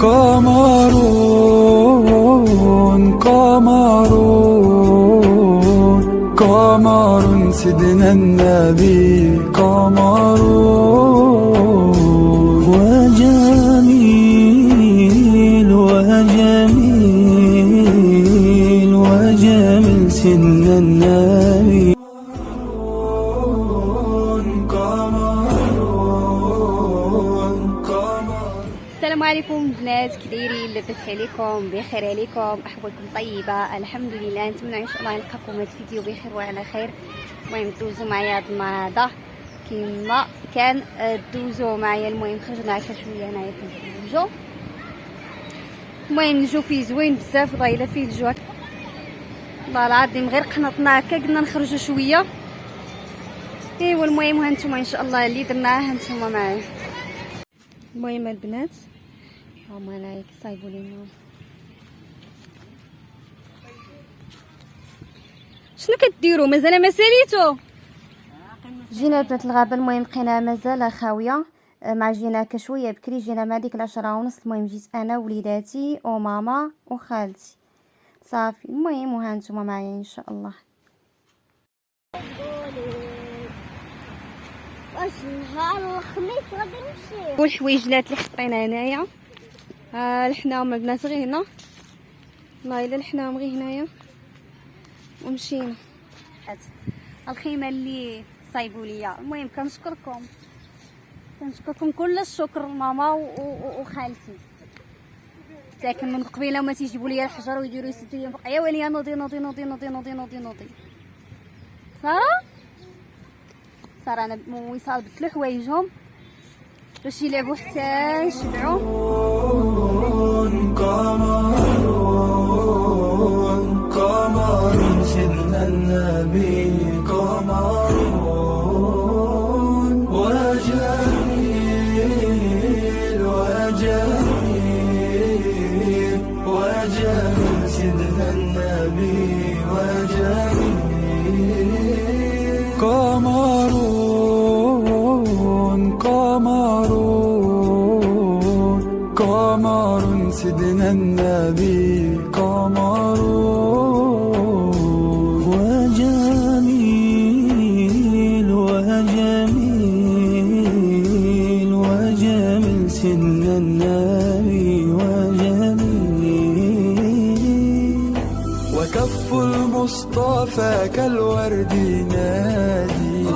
قمرون قمرون قمر سيدنا النبي قمرون وجميل وجميل وجميل سيدنا النبي السلام عليكم بنات، كي دايرين؟ لاباس عليكم؟ بخير عليكم؟ احوالكم طيبه؟ الحمد لله. نتمنى ان شاء الله نلقاكم هذا الفيديو بخير وعلى خير. المهم دوزوا معايا هاد النهارده كما كان دوزوا معايا. المهم خرجنا هكا شويه هنايا كنتزوجوا. المهم الجو فيه زوين بزاف، والله الا فيه الجو والله العظيم غير قنطنا هكا قلنا نخرجوا شويه. ايوا المهم هانتوما ان شاء الله اللي درناه هانتوما معايا. المهم البنات هما هنايا كيصايبوا لينا. شنو كديروا؟ مازال ما ساليتو؟ جينا البنات الغابه. المهم لقينا مازال خاويه، مع جينا هكا شويه بكري. جينا مع ديك 10:30. المهم جيت انا ووليداتي وماما وخالتي صافي. المهم وهانتوما معايا ان شاء الله. واش نهار الخميس غادي نمشي. والحويجلات اللي حطينا هنايا لحناهم البنات غير هنا، والله الا لحناهم غير هنايا ومشينا. الخيمه اللي صايبوا ليا. المهم كنشكركم كل الشكر ماما وخالتي. لكن من قبيله ما تيجيبوا لي الحجر ويديروا يسدوا لي فوق. يا ويلي نوضي نوضي نوضي نوضي نوضي نوضي نوضي. صار انا وصال بدلوا حوايجهم باش يلعبوا حتى يشبعوا. قمرون قمر سيدنا النبي قمرون وجميل وجميل وجميل سيدنا النبي وجميل قمرون قمرون قمر سيدنا النبي قمرون وجميل وجميل وجميل سيدنا النبي وجميل وكف المصطفى كالورد نادي.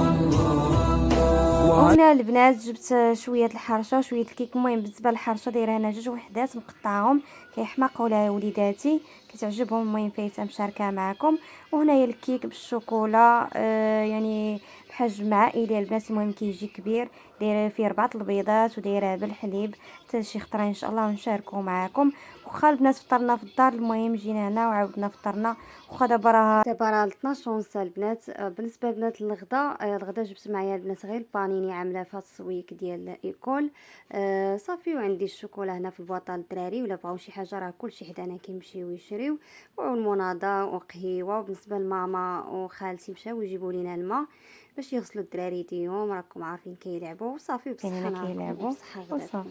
وهنا البنات جبت شويه الحرشه شويه الكيك. المهم بالنسبه للحرشه دايره هنا 2 وحدات مقطعهم كيحماقوا لها وليداتي كتعجبهم. المهم فايته مشاركه معكم. وهنايا الكيك بالشوكولا يعني بحجم عائلي البنات. المهم كيجي كبير، دايره فيه 4 البيضات ودايره بالحليب حتى شي خطره ان شاء الله ونشاركوا معكم. واخا البنات فطرنا في الدار. المهم جينا هنا وعاودنا فطرنا. واخا دابا راه 12:30 البنات. بالنسبه لبنات الغدا جبت معايا البنات غير البانيني عامله فيها السويك ديال ايكول صافي. وعندي الشوكولا هنا في البواطه للدراري، ولا بغاو شي حاجه راه كلشي حدانا كيمشيو يشريو. والمناضه وقهيوه. وبالنسبه لماما وخالتي مشاو يجيبوا لينا الماء باش يغسلوا الدراري ديهم، راكم عارفين كيلعبوا وصافي. بصحه كيلعبوا وصافي.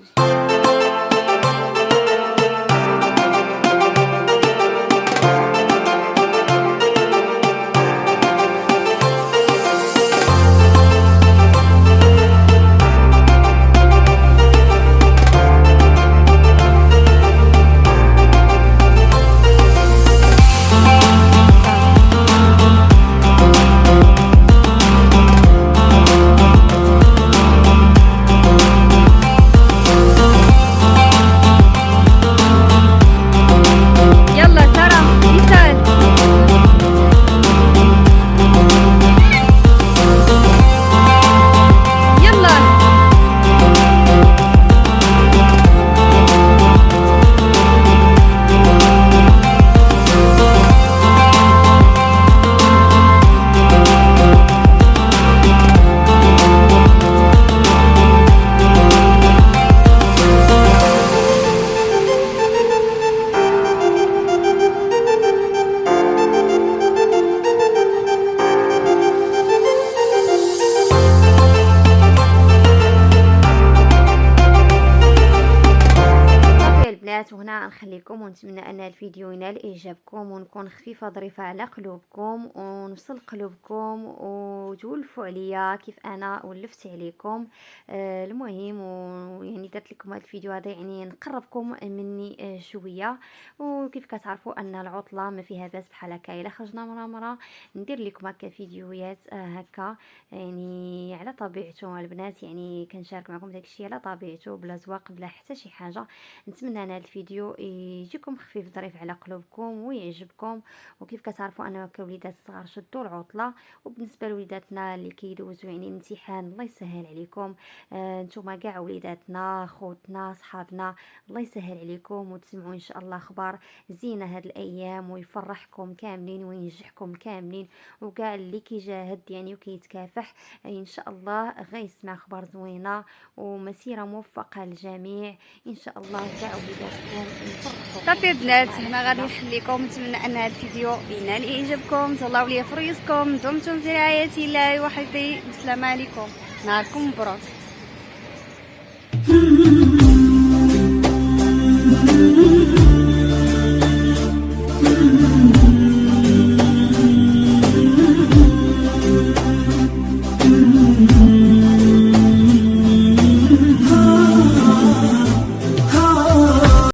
يخليكم، ونتمنى ان الفيديو ينال اعجابكم ونكون خفيفه ظريفه على قلوبكم ونوصل قلوبكم وتولفوا عليا كيف انا ولفت عليكم. المهم يعني درت لكم هذا الفيديو هذا يعني نقربكم مني شويه. وكيف كتعرفوا ان العطله ما فيها باس بحال هكا، الا خرجنا مرة ندير لكم هكا فيديوهات هكا يعني على طبيعته البنات، يعني كنشارك معكم داكشي على طبيعته بلا زواق بلا حتى شي حاجه. نتمنى ان هذا الفيديو يجيكم خفيف ظريف على قلوبكم ويعجبكم. وكيف كتعرفوا انا كوليدات الصغار شدوا العطله، وبالنسبه لوليداتنا اللي كيدوزوا يعني الامتحان الله يسهل عليكم. نتوما كاع وليداتنا خوتنا صحابنا الله يسهل عليكم وتسمعوا ان شاء الله اخبار زينه هاد الايام ويفرحكم كاملين وينجحكم كاملين. وكاع اللي كيجاهد يعني وكيتكافح ان شاء الله غيسمع اخبار زوينه ومسيره موفقه للجميع ان شاء الله. كاع وليداتكم يفرحوا. صافي البنات هنا غادي نخليكم، نتمنى ان هذا الفيديو ينال اعجابكم. تهلاو ليا في ريوسكم، دمتم في رعايه الله وحفظه. السلام عليكم، نهاركم مبروك.